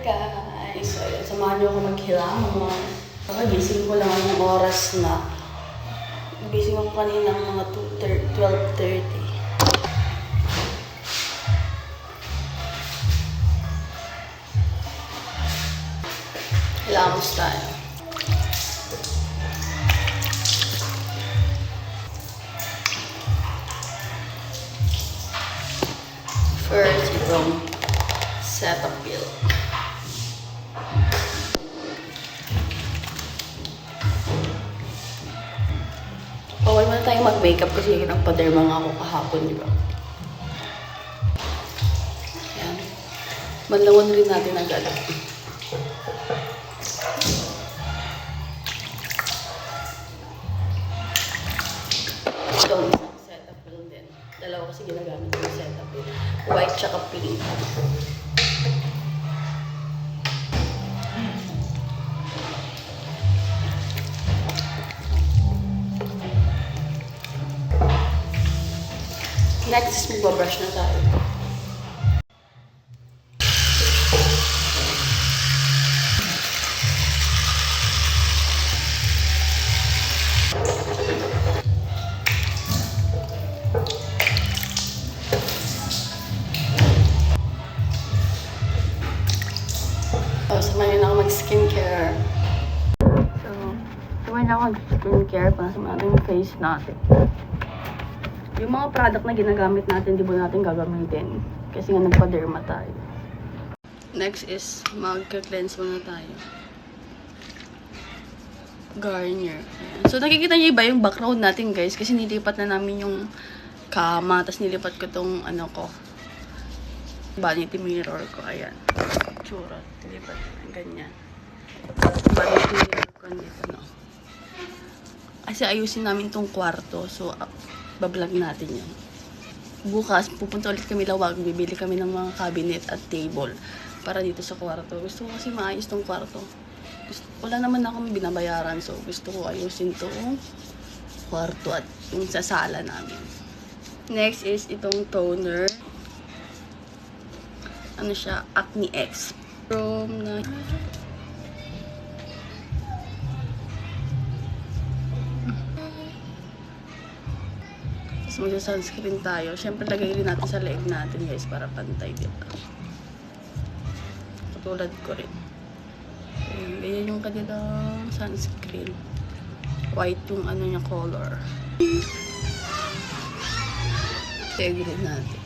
guys! So, ayun, samahan niyo ako maghilamon. Gising ko lang ang oras na. Gising ako kanina ng mga 12:30. Hilamos tayo. First, itong Cetaphil. Okay muna tayo mag-makeup kasi nagpa-derma nga ako kahapon, di ba? Ayan. Manlawan rin natin agad. Itong isang Cetaphil din. Dalawa kasi ginagamit ko yung Cetaphil. White tsaka pink. Next, magbabrush na tayo. Samahin na ako mag-skincare. So, samahin na ako mag-skincare para samahin yung face natin. Yung mga product na ginagamit natin, di ba natin gagamitin? Kasi nga nagpa-derma tayo. Next is, mag-cleanse muna tayo. Garnier. Ayan. So, nakikita niyo ba yung background natin, guys? Kasi nilipat na namin yung kama, tapos nilipat ko tong, vanity mirror ko. Ayan. Tsura. Nilipat. Ganyan. Vanity mirror ko dito, no? Kasi ayusin namin tong kwarto. So, bablog natin yun. Bukas, pupunta ulit kami Lawag. Bibili kami ng mga cabinet at table para dito sa kwarto. Gusto ko kasi maayos tong kwarto. Wala naman akong binabayaran. So, gusto ko ayusin tong kwarto at yung sa sala namin. Next is itong toner. Ano siya? Acne X. From na... Magsa-sunscreen tayo. Siyempre, lagay rin natin sa leeg natin, guys, para pantay, diba? Katulad ko rin. Ayan, ganyan yung kanilang sunscreen. White yung niya color. Leeg rin natin.